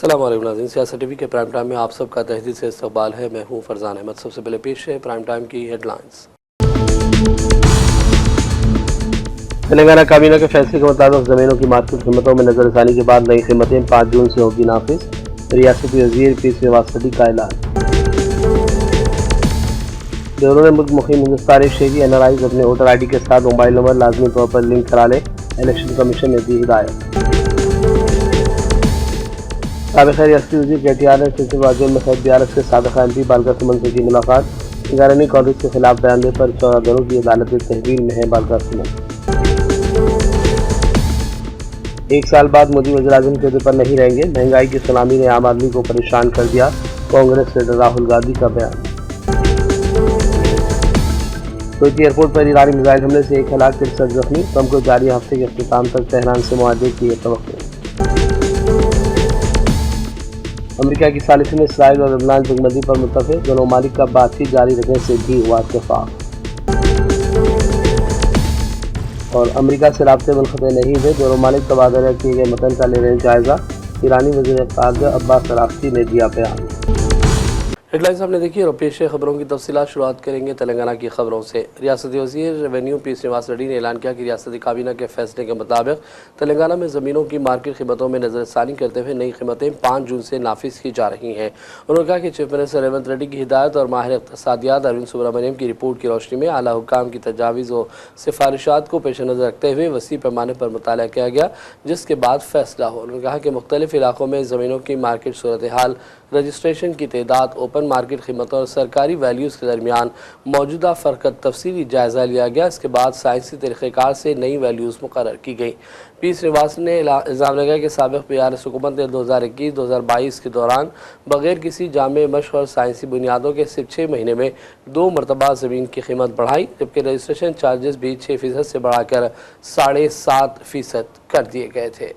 अस्सलाम वालेकुम नाज़रीन, सियासत टीवी के प्राइम टाइम में आप सबका तहदीद से इस्तकबाल है। मैं हूँ फरजान अहमद। सबसे पहले पेश है प्राइम टाइम की हेडलाइंस। तेलंगाना काबीना के फैसले के मुताबिक ज़मीनों की मार्केट कीमतों में नजरसानी के बाद नई कीमतें 5 जून से होगी नाफिज। रियासती वज़ीर पी श्रीनिवास रेड्डी का ऐलान। बैरून मुल्क मुकीम हिंदुस्तानी शहरी NRIs अपने वोटर ID के साथ मोबाइल नंबर लाजमी तौर पर लिंक करा लें, इलेक्शन कमीशन ने दी हिदायत। साबिक़ रियासती वज़ीर KTR ने सिलसिला जेल में कैद BRS के साबिक़ MP बालका सुमन से की मुलाकात। सिंगारनी कांग्रेस के खिलाफ बयान देने पर 14 दिनों की अदालत तहवील में है बालका सुमन। 1 साल बाद मोदी वज़ीर-ए-आज़म के अहदे पर नहीं रहेंगे, महंगाई की सुनामी ने आम आदमी को परेशान कर दिया, कांग्रेस लीडर राहुल गांधी का बयान। कोयटी एयरपोर्ट पर ईरानी मिसाइल हमले से 1 हलाक 63 जख्मी। ट्रंप को जारी हफ्ते के अख्ताम तक तेहरान से मुआहदे की तवक्को। अमेरिका की सालिसी में इसराइल और लबनान जंगबंदी पर मुत्तफिक, दोनों ममालिक का बातचीत जारी रखने से भी हुआ इत्तेफाक। और अमेरिका से राब्ते मुनक़ते नहीं थे, दोनों ममालिक तबादला किए गए मतन का ले रहे हैं जायजा। ईरानी वज़ीर ख़ारजा अब्बास अराग़ची ने दिया बयान। हेडलाइंस आपने देखी और पेश है खबरों की तफसीलात। शुरुआत करेंगे तेलंगाना की खबरों से। रियासती वज़ीर रेवेन्यू पी श्रीनिवास रेड्डी ने ऐलान किया कि रियासती काबीना के फैसले के मुताबिक तेलंगाना में ज़मीनों की मार्केट कीमतों में नज़रसानी करते हुए नई कीमतें 5 जून से नाफिज की जा रही हैं। उन्होंने कहा कि चीफ मिनिस्टर रेवंत रेड्डी की हिदायत और माहिर इक़्तिसादियात अरविंद सुब्रमण्यम की रिपोर्ट की रोशनी में आला हुक्काम की तजावीज़ व सिफारिशात को पेश नज़र रखते हुए वसी पैमाने पर मुताला किया गया, जिसके बाद फैसला हो। उन्होंने कहा कि मुख्तलिफ इलाकों में ज़मीनों की मार्केट सूरत हाल, रजिस्ट्रेशन की तादाद, ओपन मार्केट कीमतों और सरकारी वैल्यूज़ के दरमियान मौजूदा फ़र्क का तफसीली जायज़ा लिया गया। इसके बाद साइंसी तरीक़ेकार से नई वैल्यूज़ मुकर्रर की गई। पी श्रीनिवास ने इल्ज़ाम लगाया कि साबिक़ BRS हुकूमत ने 2021-2022 के दौरान बग़ैर किसी जामे मश्क़ और साइंसी बुनियादों के सिर्फ 6 महीने में 2 मरतबा ज़मीन की कीमत बढ़ाई, जबकि रजिस्ट्रेशन चार्जेस भी 6% से बढ़ाकर 7.5% कर दिए गए थे।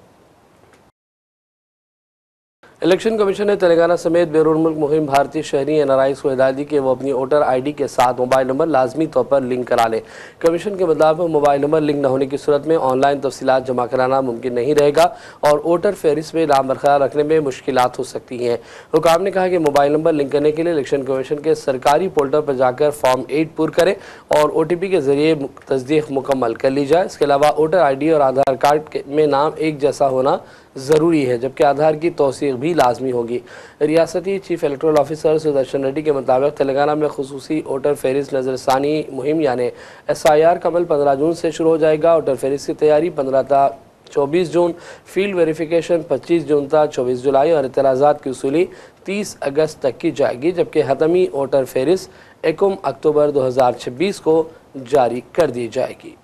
इलेक्शन कमीशन ने तेलंगाना समेत बैरून मुल्क मुहिम भारतीय शहरी NRIs को हिदायत दी कि वो अपनी वोटर ID के साथ मोबाइल नंबर लाजमी तौर पर लिंक करा लें। कमीशन के मुताबिक मोबाइल नंबर लिंक न होने की सूरत में ऑनलाइन तफसीलात जमा कराना मुमकिन नहीं रहेगा और वोटर फहरिस्त में नाम बरकरार रखने में मुश्किलात हो सकती हैं। हुकाम ने कहा कि मोबाइल नंबर लिंक करने के लिए इलेक्शन कमीशन के सरकारी पोर्टल पर जाकर फॉर्म 8 पुर करें और OTP के जरिए तस्दीक मुकम्मल कर ली जाए। इसके अलावा वोटर ID और आधार कार्ड में नाम एक जैसा होना ज़रूरी है, जबकि आधार की तौसीक़ भी लाजमी होगी। रियासती chief electoral officer Sudarshan Reddy के मुताबिक तेलंगाना में खुसूसी वोटर फहरिस्त नज़रसानी मुहिम यानी SIR का अमल 15 जून से शुरू हो जाएगा। वोटर फहरिस्त की तैयारी 15 था 24 जून, फील्ड वेरिफिकेशन 25 जून था 24 जुलाई और इतराज़ात की वसूली 30 अगस्त तक की जाएगी, जबकि हतमी वोटर फहरिस्त 1 अक्टूबर 2026 को जारी कर दी जाएगी।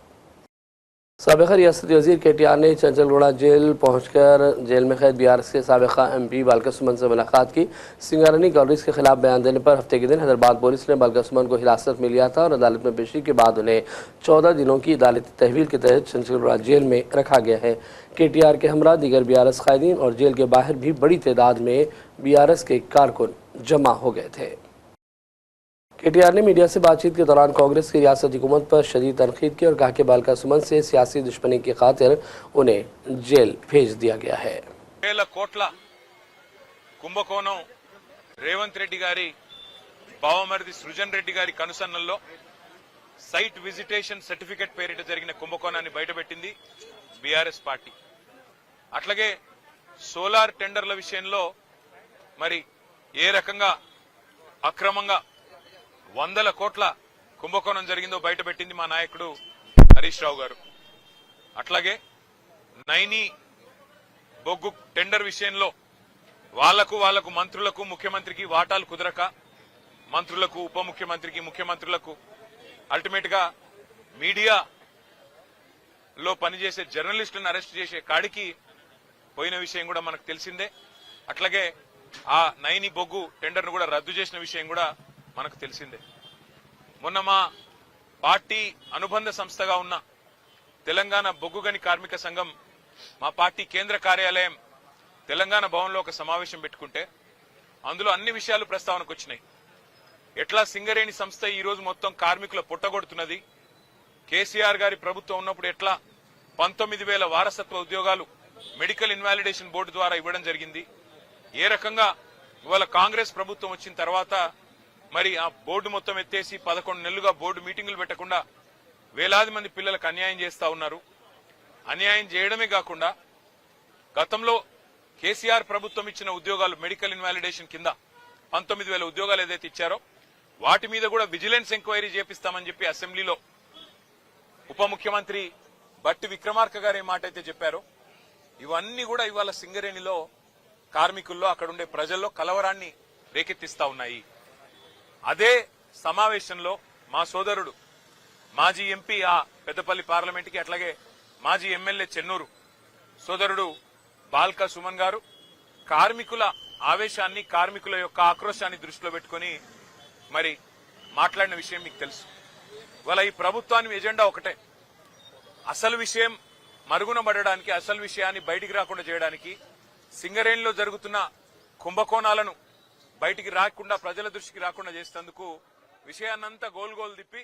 साबिक़ रियासती वज़ीर KTR ने चंचलगौड़ा जेल पहुंचकर जेल में कैद BRS के साबिक़ MP बालका सुमन से मुलाकात की। सिंगारनी कांग्रेस के खिलाफ बयान देने पर हफ्ते के दिन हैदराबाद पुलिस ने बालका सुमन को हिरासत में लिया था और अदालत में पेशी के बाद उन्हें 14 दिनों की अदालती तहवील के तहत चंचलगौड़ा जेल में रखा गया है। KTR के हमरा दीगर BRS क़ायदीन और जेल के बाहर भी बड़ी तादाद में BRS के कारकुन जमा हो गए थे। KTR ने मीडिया से बातचीत के दौरान कांग्रेस की रियासती हुकूमत पर शदीद तनकीद की और कहा कि बालका सुमन से सियासी दुश्मनी की खातिर उन्हें जेल भेज दिया गया है। కోట్ల కుంభకోణం రేవంత్ రెడ్డి గారి బావమరిది సృజన్ రెడ్డి గారి కనుసన్నల్లో సైట్ విజిటేషన్ సర్టిఫికెట్ పేరిట జరిగిన కుంభకోణాన్ని బయటపెట్టింది BRS పార్టీ. అట్లాగే సోలార్ టెండర్ల విషయంలో మరి ఏ రకంగా అక్రమంగా 100 కోట్ల కుంభకోణం జరిగిందో బయటపెట్టింది మా నాయకుడు హరీష్ రావు గారు. అట్లాగే నైని బొగ్గు టెండర్ విషయంలో వాళ్లకు మంత్రులకు ముఖ్యమంత్రికి వాటాలు కుదరక మంత్రులకు ఉప ముఖ్యమంత్రికి ముఖ్యమంత్రులకు అల్టిమేట్ గా మీడియాలో పనిచేసే జర్నలిస్టులను అరెస్ట్ చేసే కాడికి పోయిన విషయం కూడా మనకు తెలిసిందే. అట్లాగే ఆ నైని బొగ్గు టెండర్ ను కూడా రద్దు చేసిన విషయం కూడా మనకు తెలిసిందే. మొన్న మా పార్టీ అనుబంధ సంస్థగా ఉన్న తెలంగాణ బొగ్గు గని కార్మిక సంఘం మా పార్టీ కేంద్ర కార్యాలయం తెలంగాణ భవన్లో ఒక సమావేశం పెట్టుకుంటే అందులో అన్ని విషయాలు ప్రస్తావనకు వచ్చినాయి. ఎట్లా సింగరేణి సంస్థ ఈ రోజు మొత్తం కార్మికుల పుట్టగొడుతున్నది, కేసీఆర్ గారి ప్రభుత్వం ఉన్నప్పుడు ఎట్లా 19,000 వారసత్వ ఉద్యోగాలు మెడికల్ ఇన్వాలిడేషన్ బోర్డు ద్వారా ఇవ్వడం జరిగింది, ఏ రకంగా ఇవాళ కాంగ్రెస్ ప్రభుత్వం వచ్చిన తర్వాత మరి ఆ బోర్డు మొత్తం ఎత్తేసి 11 నెలలుగా బోర్డు మీటింగులు పెట్టకుండా వేలాది మంది పిల్లలకు అన్యాయం చేస్తా ఉన్నారు. అన్యాయం చేయడమే కాకుండా గతంలో కేసీఆర్ ప్రభుత్వం ఇచ్చిన ఉద్యోగాలు మెడికల్ ఇన్వాలిడేషన్ కింద 19,000 ఉద్యోగాలు ఏదైతే ఇచ్చారో వాటి మీద కూడా విజిలెన్స్ ఎంక్వైరీ చేపిస్తామని చెప్పి అసెంబ్లీలో ఉప ముఖ్యమంత్రి బట్టి విక్రమార్క గారు ఏ మాట అయితే చెప్పారో ఇవన్నీ కూడా ఇవాళ సింగరేణిలో కార్మికుల్లో అక్కడుండే ప్రజల్లో కలవరాన్ని రేకెత్తిస్తా ఉన్నాయి. అదే సమావేశంలో మా సోదరుడు మాజీ ఎంపీ ఆ పెద్దపల్లి పార్లమెంట్కి అట్లాగే మాజీ ఎమ్మెల్యే చెన్నూరు సోదరుడు బాల్క సుమన్ గారు కార్మికుల ఆవేశాన్ని కార్మికుల యొక్క ఆక్రోశాన్ని దృష్టిలో పెట్టుకుని మరి మాట్లాడిన విషయం మీకు తెలుసు. ఇవాళ ఈ ప్రభుత్వాన్ని ఎజెండా ఒకటే, అసలు విషయం మరుగున పడడానికి, అసలు విషయాన్ని బయటికి రాకుండా చేయడానికి, సింగరేణిలో జరుగుతున్న కుంభకోణాలను బయటికి రాకుండా ప్రజల దృష్టికి రాకుండా చేసేందుకు విషయాన్నంతా గోల్ గోల్ తిప్పి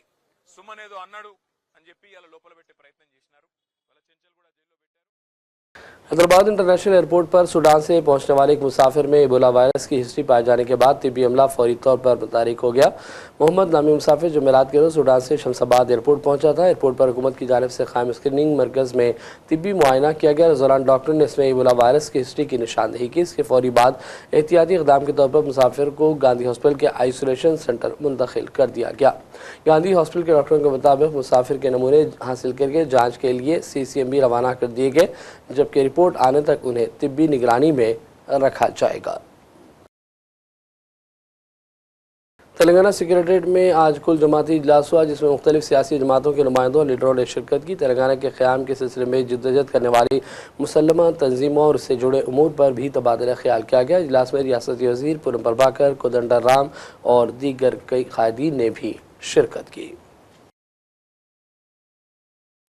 సుమన్ ఏదో అన్నాడు అని చెప్పి ఇలా లోపల పెట్టే ప్రయత్నం చేసినారు. వాళ్ళ చెంచల్ కూడా జైల్లో పెట్టారు. हैदराबाद इंटरनेशनल एयरपोर्ट पर सूडान से पहुंचने वाले एक मुसाफिर में इबोला वायरस की हिस्ट्री पाए जाने के बाद तिब्बी अमला फौरी तौर पर मुतारिक हो गया। मोहम्मद नामी मुसाफिर जुमेरात के रोज सूडान से शमशाबाद एयरपोर्ट पहुंचा था। एयरपोर्ट पर हुकूमत की जानिब से कायम स्क्रीनिंग मरकज़ में तिब्बी मुआयना किया गया। इस दौरान डॉक्टर ने इसमें इबोला वायरस की हिस्ट्री की निशानदेही की। इसके फौरी बाद एहतियाती इक़दाम के तौर पर मुसाफिर को गांधी हॉस्पिटल के आइसोलेशन सेंटर मुंतकिल कर दिया गया। गांधी हॉस्पिटल के डॉक्टरों के मुताबिक मुसाफिर के नमूने हासिल करके जाँच के लिए CCMB रवाना कर दिए गए, जबकि रिपोर्ट आने तक उन्हें तिब्बी निगरानी में रखा जाएगा। तेलंगाना सेक्रेटरीट में आज कुल जमाती इजलास हुआ, जिसमें मुख्तलिफ सियासी जमातों के नुमाइंदों और लीडरों ने शिरकत की। तेलंगाना के क़याम के सिलसिले में जिद्दोजहद करने वाली मुसल्लमा तंजीमों और उससे जुड़े उमूर पर भी तबादला ख्याल किया गया। इजलास में रियासती वज़ीर पूनम प्रभाकर, कोदंडा राम और दीगर कई कायदीन ने भी शिरकत की।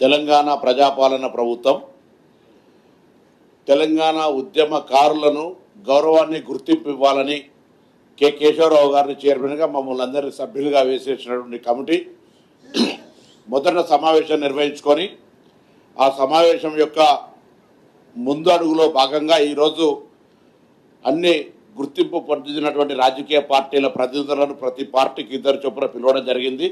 తెలంగాణ ప్రజాపాలన ప్రభుత్వం తెలంగాణ ఉద్యమకారులను గౌరవాన్ని గుర్తింపు ఇవ్వాలని కె కేశవరావు గారిని చైర్మన్గా మమ్మల్ని అందరినీ సభ్యులుగా వేసేసినటువంటి కమిటీ మొదట సమావేశం నిర్వహించుకొని ఆ సమావేశం యొక్క ముందు అడుగులో భాగంగా ఈరోజు అన్ని గుర్తింపు పొందినటువంటి రాజకీయ పార్టీల ప్రతినిధులను ప్రతి పార్టీకి 2 చొప్పున పిలవడం జరిగింది.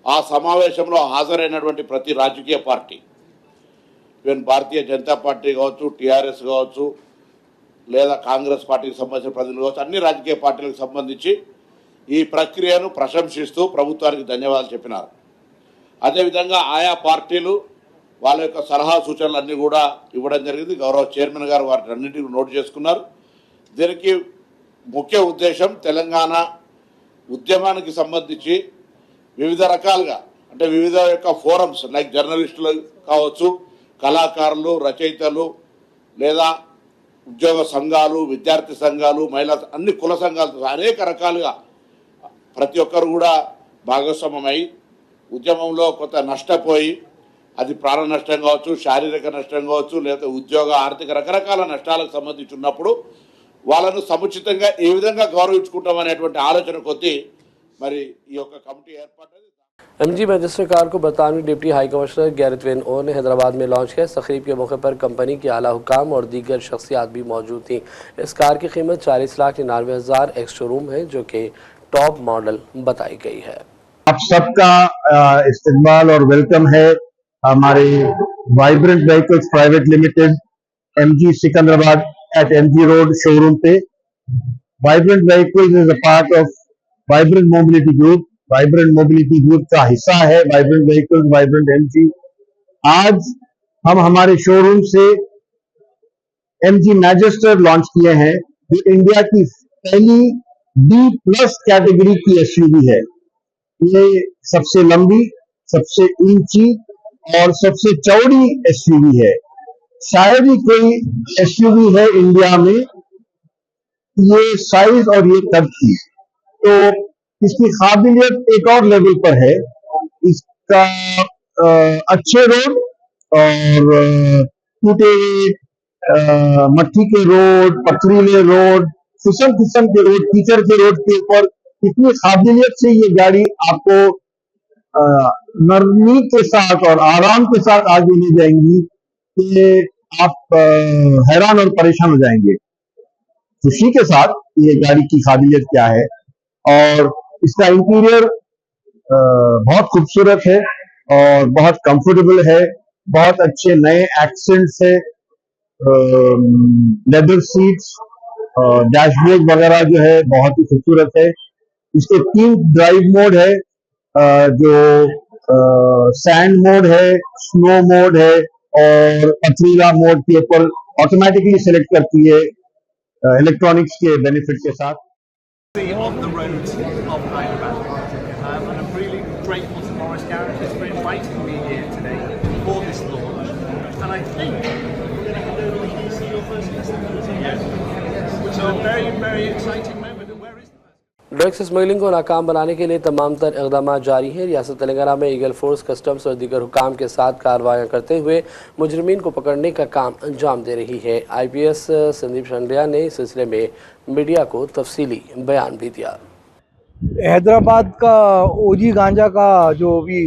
ఆ సమావేశంలో హాజరైనటువంటి ప్రతి రాజకీయ party, even Bharatiya Janata party కావచ్చు, టీఆర్ఎస్ కావచ్చు, లేదా కాంగ్రెస్ పార్టీకి సంబంధించిన ప్రతినిధులు కావచ్చు, అన్ని రాజకీయ పార్టీలకు సంబంధించి ఈ ప్రక్రియను ప్రశంసిస్తూ ప్రభుత్వానికి ధన్యవాదాలు చెప్పినారు. అదేవిధంగా ఆయా పార్టీలు వాళ్ళ యొక్క సలహా సూచనలు అన్నీ కూడా ఇవ్వడం జరిగింది. గౌరవ చైర్మన్ గారు వాటిని అన్నింటినీ నోట్ చేసుకున్నారు. దీనికి ముఖ్య ఉద్దేశం తెలంగాణ ఉద్యమానికి సంబంధించి వివిధ రకాలుగా, అంటే వివిధ యొక్క ఫోరమ్స్ లైక్ జర్నలిస్టులు కావచ్చు, కళాకారులు, రచయితలు, లేదా ఉద్యోగ సంఘాలు, విద్యార్థి సంఘాలు, మహిళా అన్ని కుల సంఘాలతో అనేక రకాలుగా ప్రతి ఒక్కరు కూడా భాగస్వామ్యమై ఉద్యమంలో కొంత నష్టపోయి, అది ప్రాణ నష్టం కావచ్చు, శారీరక నష్టం కావచ్చు, లేదా ఉద్యోగ ఆర్థిక రకరకాల నష్టాలకు సంబంధించి ఉన్నప్పుడు వాళ్ళను సముచితంగా ఏ విధంగా గౌరవించుకుంటామనేటువంటి ఆలోచన కొద్దీ మరి ఈ యొక్క కమిటీ ఏర్పడ్డది. MG मैजिस्ट्रेट कार को बरतानवी डिप्टी हाई कमिश्नर गैरत वेन ओ ने हैदराबाद में लॉन्च किया। इस तकरीब के मौके पर कंपनी के आला हुकाम और दीगर शख्सियात भी मौजूद थीं। इस कार की कीमत 40,99,000 एक्स शोरूम है, जो कि टॉप मॉडल बताई गई है। आप सबका इस्तेमाल और वेलकम है हमारे Vibrant Vehicles private limited MG Secunderabad at MG road showroom पे। Vibrant Vehicles is a part of Vibrant Mobility group. Vibrant Mobility group का हिस्सा है वाइब्रेंट व्हीकल्स, वाइब्रेंट MG। आज हम हमारे शोरूम से MG मैजिस्टर लॉन्च किए हैं, जो इंडिया की पहली D+ कैटेगरी की SUV है। ये सबसे लंबी, सबसे ऊंची और सबसे चौड़ी SUV है। शायद ही कोई SUV है इंडिया में ये साइज और ये कद की। तो इसकी काबिलियत एक और लेवल पर है। इसका अच्छे रोड और टूटे मट्टी के रोड, पथरीले रोड, फिसल के रोड, कीचड़ के रोड के ऊपर इतनी काबिलियत से ये गाड़ी आपको नरमी के साथ और आराम के साथ आगे ले जाएंगी कि आप हैरान और परेशान हो जाएंगे। खुशी के साथ ये गाड़ी की काबिलियत क्या है। और इसका इंटीरियर बहुत खूबसूरत है और बहुत कंफर्टेबल है, बहुत अच्छे नए एक्सेंट्स है, लेदर सीट्स, डैशबोर्ड वगैरह जो है बहुत ही खूबसूरत है। इसके 3 ड्राइव मोड है, जो सैंड मोड है, स्नो मोड है और पथरीला मोड के ऊपर ऑटोमेटिकली सिलेक्ट करती है इलेक्ट्रॉनिक्स के बेनिफिट के साथ। On the roads of Hyderabad. And I'm really grateful to Morris Garages for inviting me here today for this launch. And I think we're going to hand over the keys to your first customer. Yes. Which is a very, very exciting moment. And where is the drugs smuggling को नाकाम बनाने के लिए तमाम तर इकदाम जारी हैं। रियासत तेलंगाना में ईगल फोर्स कस्टम्स और दीगर हुकाम के साथ कार्रवाइयाँ करते हुए मुजरिमीन को पकड़ने का काम अंजाम दे रही है। IPS संदीप शंड्रिया ने इस सिलसिले में मीडिया को तफसीली बयान भी दिया। हैदराबाद का ओजी गांजा का जो भी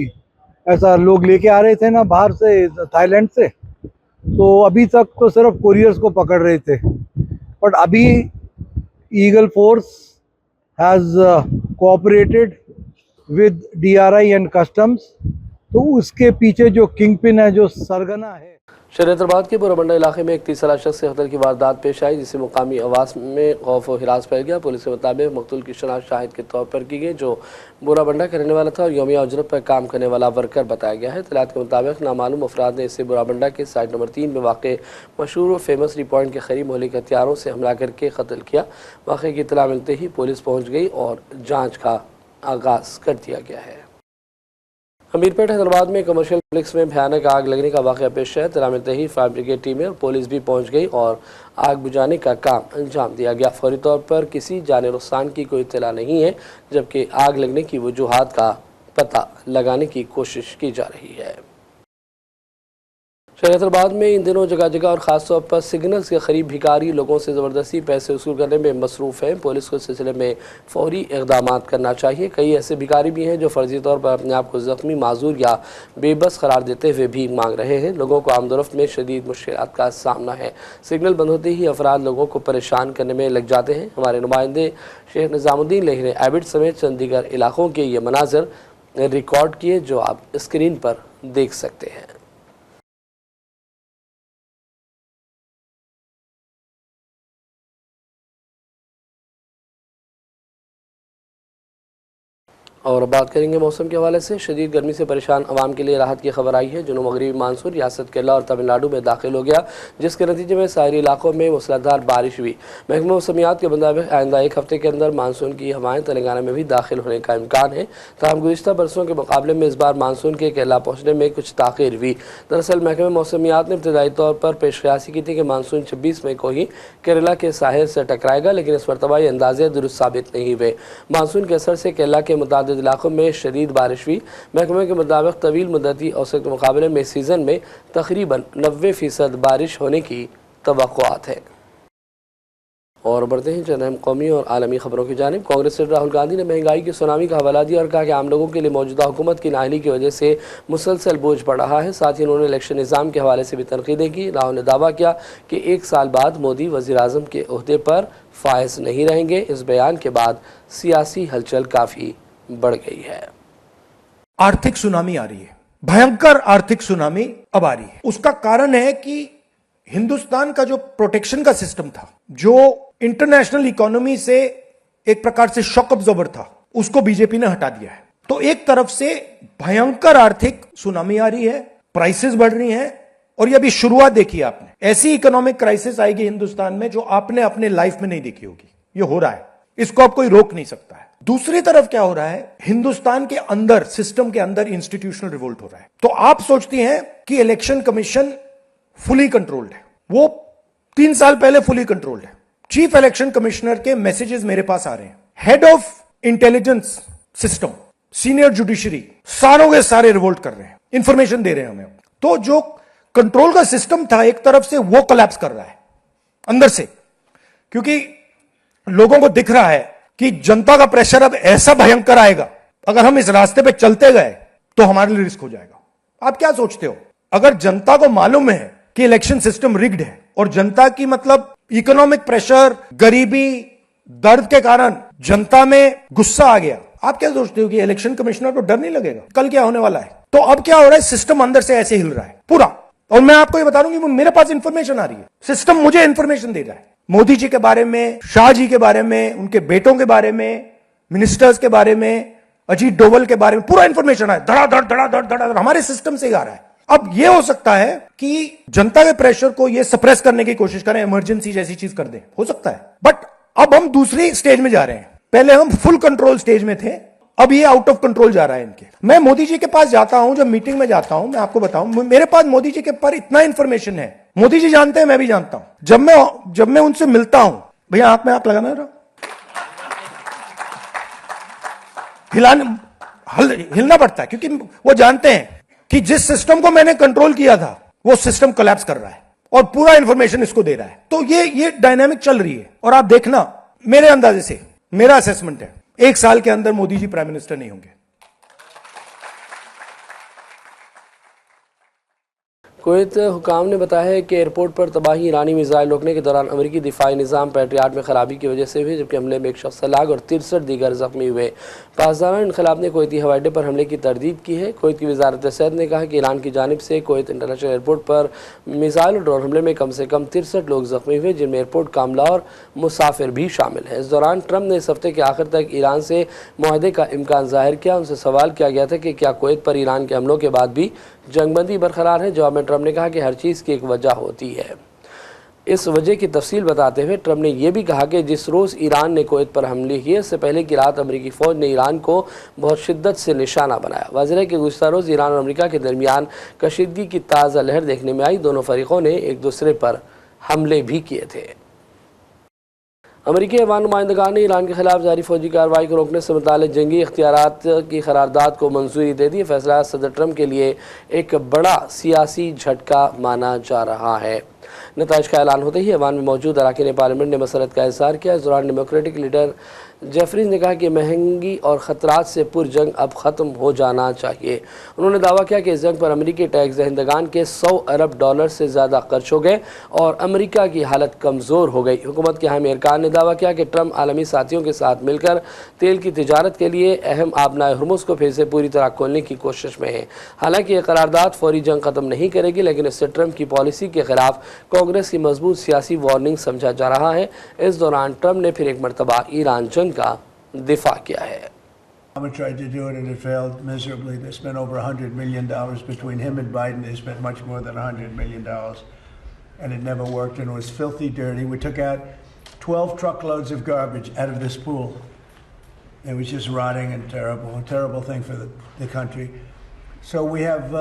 ऐसा लोग लेके आ रहे थे ना बाहर से, थाईलैंड से, तो अभी तक तो सिर्फ कोरियर्स को पकड़ रहे थे, बट अभी eagle force has cooperated with DRI and customs, तो उसके पीछे जो किंग पिन है, जो सरगना है। शरीयतबाद के बुराबंडा इलाके में एक 30 साला शख्स से कत्ल की वारदात पेश आई, जिससे मुकामी आवास में खौफ और हिरास फैल गया। पुलिस के मुताबिक मकतूल की शनाख्त शाहिद के तौर पर की गई, जो बुराबंडा का रहने वाला था और यौमिया उजरत पर काम करने वाला वर्कर बताया गया है। तलात के मुताबिक नामालूम अफराद ने इसे बुराबंडा के साइट नंबर 3 में वाक़ मशहूर और फेमस री पॉइंट के करीब मौलिक हथियारों से हमला करके कत्ल किया। वाक़े की इत्तला मिलते ही पुलिस पहुँच गई और जाँच का आगाज़ कर दिया गया है। अमीरपेट हैदराबाद में कमर्शियल कॉम्प्लेक्स में भयानक आग लगने का वाक़या पेश है। तला मिलते ही फायर ब्रिगेड टीमें और पुलिस भी पहुंच गई और आग बुझाने का काम अंजाम दिया गया। फौरी तौर पर किसी जान नुकसान की कोई इत्तला नहीं है, जबकि आग लगने की वजूहात का पता लगाने की कोशिश की जा रही है। शरीयतबाद में इन दिनों जगह जगह और ख़ास तौर पर सिग्नल्स के करीब भिखारी लोगों से ज़बरदस्ती पैसे वसूल करने में मसरूफ़ हैं। पुलिस को इस सिलसिले में फ़ौरी इक़दाम करना चाहिए। कई ऐसे भिखारी भी हैं जो फ़र्जी तौर पर अपने आप को ज़ख्मी, माजूर या बेबस करार देते हुए भी मांग रहे हैं। लोगों को आमदोरफ्त में शदीद मुश्किलात का सामना है। सिग्नल बंद होते ही अफराद लोगों को परेशान करने में लग जाते हैं। हमारे नुमाइंदे शेख निज़ामुद्दीन लेह ने एबिड समेत चंद दीगर इलाकों के ये मनाज़र रिकॉर्ड किए, जो आप स्क्रीन पर देख सकते हैं। और बात करेंगे मौसम के हवाले से। शदीद गर्मी से परेशान अवाम के लिए राहत की खबर आई है। जुनूब मगरबी मानसून रियासत केरला और तमिलनाडु में दाखिल हो गया, जिसके नतीजे में साहरी इलाकों में मूसलाधार बारिश हुई। महकमा मौसमियात के मुताबिक आइंदा एक हफ्ते के अंदर मानसून की हवाएं तेलंगाना में भी दाखिल होने का इम्कान है। ताहम गुज़िश्ता बरसों के मुकाबले में इस बार मानसून के केरला पहुँचने में कुछ ताख़ीर हुई। दरअसल महकमा मौसमियात ने इब्तदाई तौर पर पेशकयासी की थी कि मानसून 26 मई को ही केरला के साहिल से टकराएगा, लेकिन इस मरतबा ये अंदाजे दुरुस्त साबित नहीं हुए। मानसून के असर से केरला के मुतादिद इलाकों में शदीद बारिश हुई। महकमे के मुताबिक तवील मुद्दती औसत के मुकाबले में सीज़न में तकरीबन 90% बारिश होने की तवक्कुआत है। और बढ़ते हैं चंद अहम कौमी और आलमी खबरों की जानिब। कांग्रेस से राहुल गांधी ने महंगाई की सुनामी का हवाला दिया और कहा कि आम लोगों के लिए मौजूदा हुकूमत की नाअहली की वजह से मुसलसल बोझ बढ़ रहा है। साथ ही उन्होंने इलेक्शन निज़ाम के हवाले से भी तनकीदें की। राहुल ने दावा किया कि 1 साल बाद मोदी वज़ीर आज़म के ओहदे पर फायज नहीं रहेंगे। इस बयान के बाद सियासी हलचल काफ़ी बढ़ गई है। आर्थिक सुनामी आ रही है, भयंकर आर्थिक सुनामी अब आ रही है। उसका कारण है कि हिंदुस्तान का जो प्रोटेक्शन का सिस्टम था, जो इंटरनेशनल इकोनॉमी से एक प्रकार से शॉक अब्जॉर्बर था, उसको बीजेपी ने हटा दिया है। तो एक तरफ से भयंकर आर्थिक सुनामी आ रही है, प्राइसेस बढ़ रही हैं, और ये अभी शुरुआत देखी आपने। ऐसी इकोनॉमिक क्राइसिस आएगी हिंदुस्तान में जो आपने अपने लाइफ में नहीं देखी होगी। ये हो रहा है, इसको आप कोई रोक नहीं सकता है। दूसरी तरफ क्या हो रहा है, हिंदुस्तान के अंदर, सिस्टम के अंदर इंस्टीट्यूशनल रिवोल्ट हो रहा है। तो आप सोचती हैं कि इलेक्शन कमीशन फुली कंट्रोल्ड है। वो 3 साल पहले फुली कंट्रोल्ड है। चीफ इलेक्शन कमिश्नर के मैसेजेस मेरे पास आ रहे हैं। Head of intelligence system, senior judiciary, सारों के सारे रिवोल्ट कर रहे हैं, इंफॉर्मेशन दे रहे हैं हमें। तो जो कंट्रोल का सिस्टम था एक तरफ से, वो कोलैप्स कर रहा है अंदर से, क्योंकि लोगों को दिख रहा है कि जनता का प्रेशर अब ऐसा भयंकर आएगा, अगर हम इस रास्ते पे चलते गए तो हमारे लिए रिस्क हो जाएगा। आप क्या सोचते हो, अगर जनता को मालूम है कि इलेक्शन सिस्टम रिग्ड है, और जनता की मतलब इकोनॉमिक प्रेशर, गरीबी, दर्द के कारण जनता में गुस्सा आ गया। आप क्या सोचते हो कि इलेक्शन कमिश्नर को डर नहीं लगेगा कल क्या होने वाला है? तो अब क्या हो रहा है, सिस्टम अंदर से ऐसे हिल रहा है पूरा। और मैं आपको ये बता दूं कि मेरे पास इंफॉर्मेशन आ रही है, सिस्टम मुझे इंफॉर्मेशन दे रहा है मोदी जी के बारे में, शाह जी के बारे में, उनके बेटों के बारे में, मिनिस्टर्स के बारे में, अजीत डोवल के बारे में पूरा इंफॉर्मेशन है, धड़ाधड़ हमारे सिस्टम से ही आ रहा है। अब यह हो सकता है कि जनता के प्रेशर को यह सप्रेस करने की कोशिश करें, इमरजेंसी जैसी चीज कर दें, हो सकता है। बट अब हम दूसरी स्टेज में जा रहे हैं, पहले हम फुल कंट्रोल स्टेज में थे, अब ये आउट ऑफ कंट्रोल जा रहा है इनके। मैं मोदी जी के पास जाता हूं, जब मीटिंग में जाता हूं, मैं आपको बताऊं, मेरे पास मोदी जी के पर इतना इंफॉर्मेशन है, मोदी जी जानते हैं, मैं भी जानता हूं। जब मैं उनसे मिलता हूं, भैया आंख में आंख लगाना है, हिलना पड़ता है, क्योंकि वो जानते हैं कि जिस सिस्टम को मैंने कंट्रोल किया था वो सिस्टम कोलैप्स कर रहा है और पूरा इंफॉर्मेशन इसको दे रहा है। तो ये डायनामिक चल रही है। और आप देखना, मेरे अंदाजे से, मेरा असेसमेंट है, 1 साल के अंदर मोदी जी प्राइम मिनिस्टर नहीं होंगे। कुवैत हुकाम ने बताया है कि एयरपोर्ट पर तबाही ईरानी मिसाइल रोकने के दौरान अमेरिकी दिफाई निज़ाम पैट्रियाट में खराबी की वजह से हुई, जबकि हमले में 1 शख्स हलाक और 63 दीगर जख्मी हुए। पासदार इनकलाब ने कुवैती हवाई अड्डे पर हमले की तरदीद की है। कुवैत की वजारत सेहत ने कहा कि ईरान की जानिब से कुवैत इंटरनेशनल एयरपोर्ट पर मिसाइल और ड्रोन हमले में कम से कम 63 लोग जख्मी हुए, जिनमें एयरपोर्ट का अमला और मुसाफिर भी शामिल है। इस दौरान ट्रंप ने इस हफ्ते के आखिर तक ईरान से मुआहदे का इम्कान जाहिर किया। उनसे सवाल किया गया था कि क्या कुवैत पर ईरान के हमलों के बाद भी जंगबंदी बरकरार है। जवाब में ट्रंप ने कहा कि हर चीज़ की एक वजह होती है। इस वजह की तफसील बताते हुए ट्रंप ने यह भी कहा कि जिस रोज़ ईरान ने कुवैत पर हमले किए, इससे पहले की रात अमेरिकी फ़ौज ने ईरान को बहुत शिद्दत से निशाना बनाया। वाज़ेह है कि गुज़िश्ता रोज़ ईरान और अमेरिका के दरमियान कशीदगी की ताज़ा लहर देखने में आई। दोनों फरीक़ों ने एक दूसरे पर हमले भी किए थे। अमेरिकी अवान नुमाइंदगान ने ईरान के खिलाफ जारी फौजी कार्रवाई को रोकने से मुताल्लिक़ जंगी इख्तियारात की करारदाद को मंजूरी दे दी। फैसला सदर ट्रंप के लिए एक बड़ा सियासी झटका माना जा रहा है। नताइज का ऐलान होते ही अवान में मौजूद अरकान पार्लियामेंट ने मसरत का इज़हार किया। इस दौरान डेमोक्रेटिक लीडर जेफरीज ने कहा कि महंगी और ख़तरात से पुरजंग अब ख़त्म हो जाना चाहिए। उन्होंने दावा किया कि इस जंग पर अमेरिकी टैक्स दहिंदगान के $100 अरब से ज़्यादा खर्च हो गए और अमेरिका की हालत कमज़ोर हो गई। हुकूमत के हामी अरकान ने दावा किया कि ट्रंप आलमी साथियों के साथ मिलकर तेल की तिजारत के लिए अहम आबनाए हुर्मुज़ को फिर से पूरी तरह खोलने की कोशिश में है। हालांकि यह करारदाद फौरी जंग ख़त्म नहीं करेगी, लेकिन इससे ट्रंप की पॉलिसी के खिलाफ कांग्रेस की मजबूत सियासी वार्निंग समझा जा रहा है। इस दौरान ट्रंप ने फिर एक मरतबा ईरान जंग का दिफा किया है। Obama tried to do it and it failed miserably. They spent over $100 million between him and Biden. They spent much more than $100 million, and it never worked. And it was filthy dirty. We took out 12 truckloads of garbage out of this pool. It was just rotting and terrible, a terrible thing for the country. So we have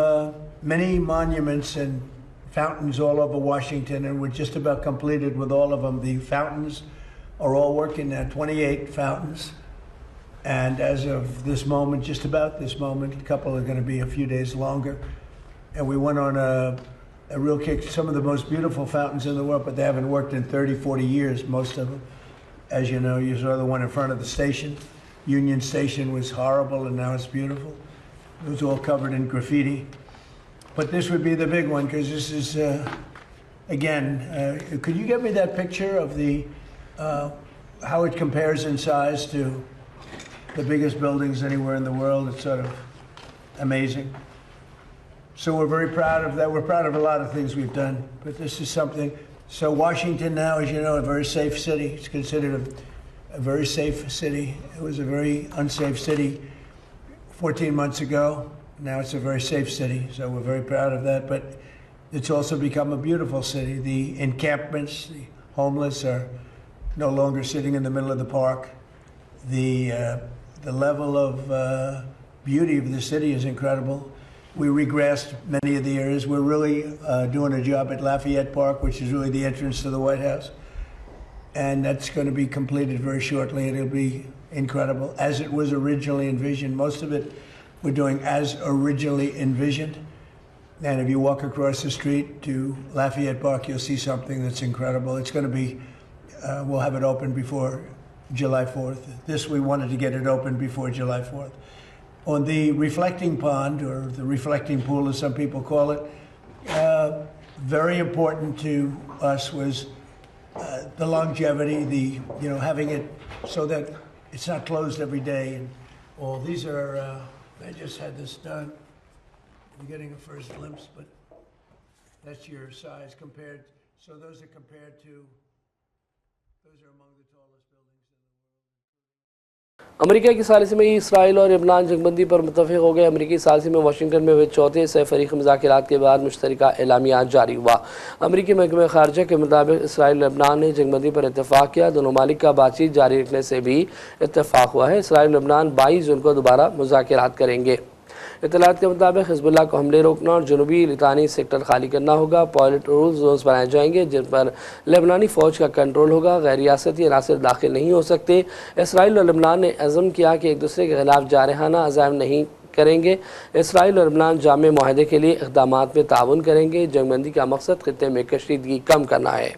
many monuments and fountains all over Washington, and we're just about completed with all of them. The fountains are all working now, 28 fountains. And as of this moment, just about this moment, a couple are going to be a few days longer. And we went on a real kick. Some of the most beautiful fountains in the world, but they haven't worked in 30, 40 years, most of them. As you know, you saw the one in front of the station. Union Station was horrible, and now it's beautiful. It was all covered in graffiti. But this would be the big one, because this is, again, could you get me that picture of the how it compares in size to the biggest buildings anywhere in the world? It's sort of amazing. So we're very proud of that. We're proud of a lot of things we've done, but this is something. So Washington now, as you know, a very safe city. It's considered a very safe city. It was a very unsafe city 14 months ago. Now it's a very safe city, so we're very proud of that. But it's also become a beautiful city. The encampments, the homeless are no longer sitting in the middle of the park. The level of beauty of the city is incredible. We regrassed many of the areas. We're really doing a job at Lafayette Park, which is really the entrance to the White House. And that's going to be completed very shortly. It'll be incredible, as it was originally envisioned. Most of it we're doing as originally envisioned. And if you walk across the street to Lafayette Park, you'll see something that's incredible. It's going to be, we'll have it open before July 4th. This, we wanted to get it open before July 4th. On the reflecting pond, or the reflecting pool as some people call it, very important to us was the longevity, having it so that it's not closed every day. And all these are, I just had this done. I'm getting a first glimpse, but that's your size compared. So those are compared to. Those are among the tallest buildings in the world. America की सालिसी में Israel और लबनान जंगबंदी पर मुत्तफिक हो गए। अमेरिकी सालिसी में Washington में हुए चौथे सह-फरीक मुज़ाकरात के बाद मुश्तरका एलामिया जारी हुआ। अमेरिकी महकमे ख़ारजा के मुताबिक इसराइल और लबनान ने जंगबंदी पर इत्तफ़ाक़ किया। दोनों मालिक का बातचीत जारी रखने से भी इत्तफ़ाक़ हुआ है। इसराइल और लबनान 22 जून को दोबारा मुज़ाकरात करेंगे। इत्तलात के मुताबिक हिज़्बुल्लाह को हमले रोकना और जनूबी लितानी सेक्टर खाली करना होगा। पॉलिट रूल जोन्स बनाए जाएंगे जिन पर लेबनानी फ़ौज का कंट्रोल होगा। गैर रियासती अनासर दाखिल नहीं हो सकते। इसराइल और लबनान ने अज़म किया कि एक दूसरे के खिलाफ जारहाना अज़ाइम नहीं करेंगे। इसराइल और लबनान जामे मुआहदे के लिए इक़दामात में ताउन करेंगे। जंगबंदी का मकसद खित्ते में कशीदगी कम करना है।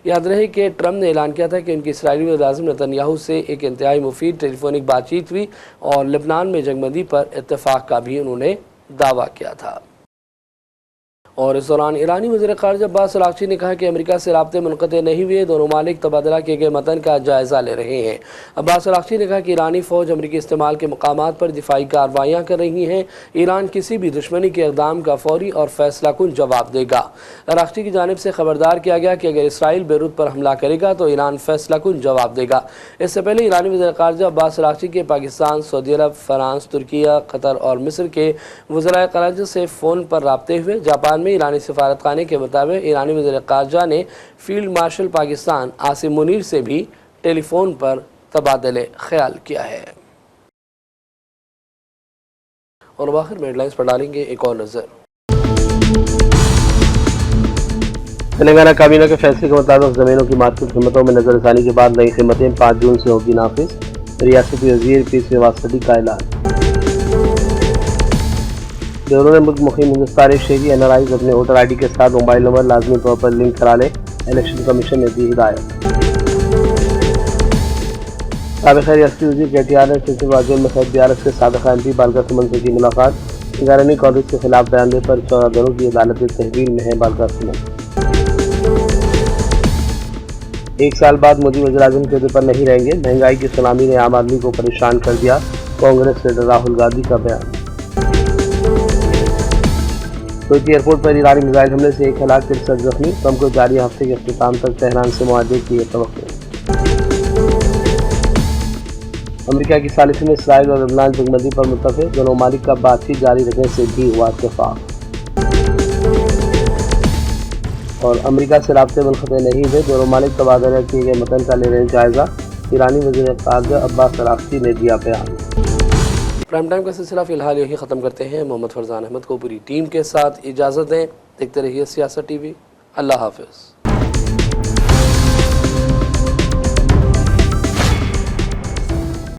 याद रहे कि ट्रंप ने ऐलान किया था कि उनकी इसराइली वज़ीर-ए-आज़म नेतन्याहू से एक इंतहाई मुफीद टेलीफोनिक बातचीत हुई और लबनान में जंगबंदी पर इत्तफ़ाक़ का भी उन्होंने दावा किया था। और इस दौरान ईरानी वज़ीर ख़ारिजा अब्बास अराग़ची ने कहा कि अमेरिका से राब्ते मुनक़ते नहीं हुए। दोनों मालिक तबादला किए गए मतन का जायज़ा ले रहे हैं। अब्बास अराग़ची ने कहा कि ईरानी फ़ौज अमेरिकी इस्तेमाल के मकामात पर दिफाई कार्रवाइयाँ कर रही हैं। ईरान किसी भी दुश्मनी के इक़दाम का फ़ौरी और फैसला कुन जवाब देगा। अराग़ची की जानिब से ख़बरदार किया गया कि अगर इसराइल बेरूत पर हमला करेगा तो ईरान फैसला कुन जवाब देगा। इससे पहले ईरानी वज़ीर ख़ारिजा अब्बास अराग़ची के पाकिस्तान, सऊदी अरब, फ्रांस, तुर्किया, कतर और मिस्र के वज़राए ख़ारिजा से फ़ोन पर राब्ते हुए। जापान में ईरानी सफारत खाने के मुताबिक ईरानी वज़ीर ख़ारिजा ने फील्ड मार्शल पाकिस्तान आसिम मुनीर से भी टेलीफोन पर तबादले ख्याल किया है। और आखिर में हेडलाइंस पर डालेंगे एक और नज़र। तेलंगाना काबीना के फैसले के मुताबिक ज़मीनों की मार्केट कीमतों में नजरसानी के बाद नई कीमतें 5 जून से होगी नाफिज। रियासती वज़ीर पी श्रीवास्तव का ऐलान। बैरून मुल्क मुक़ीम हिंदुस्तानी शहरी एनआरआईज़ अपने वोटर ID के साथ मोबाइल नंबर लाजमी तौर पर लिंक करा लें। इलेक्शन कमीशन ने दी हिदायत। साबिक़ रियासती वज़ीर KTR ने सिलसिले वाजुल में खैर BRS के साबिक़ MP बालिका सुमन से की मुलाकात। 11वीं कांग्रेस के खिलाफ बयान पर 14 दिनों की अदालत तहवील में है बालिका सुमन। 1 साल बाद मोदी वज़ीर-ए-आज़म के अहदे पर नहीं रहेंगे। महंगाई की सुनामी ने आम आदमी को परेशान कर दिया। कांग्रेस लीडर राहुल गांधी का बयान। कोयती एयरपोर्ट पर ईरानी मिसाइल हमले से 1 हलाक 63 जख्मी। ट्रंप को जारी हफ्ते के अख्तिताम तक तेहरान से मुआहदे की तवक्को। अमेरिका की सालिसी में इसराइल और लबनान जंगबंदी पर मुत्तफिक। दोनों मालिक का बातचीत जारी रखने से भी हुआ इत्तेफाक। और अमेरिका से राब्ते मुनक़ते नहीं हुए। दोनों मालिक तबादला किए गए मतन का ले रहे हैं जायज़ा। ईरानी वज़ीर ख़ारिजा अब्बास अराग़ची ने दिया बयान। प्राइम टाइम का सिलसिला फ़िलहाल यही ख़त्म करते हैं। मोहम्मद फरजान अहमद को पूरी टीम के साथ इजाज़त दें। देखते रहिए सियासत TV। अल्लाह हाफ़िज़।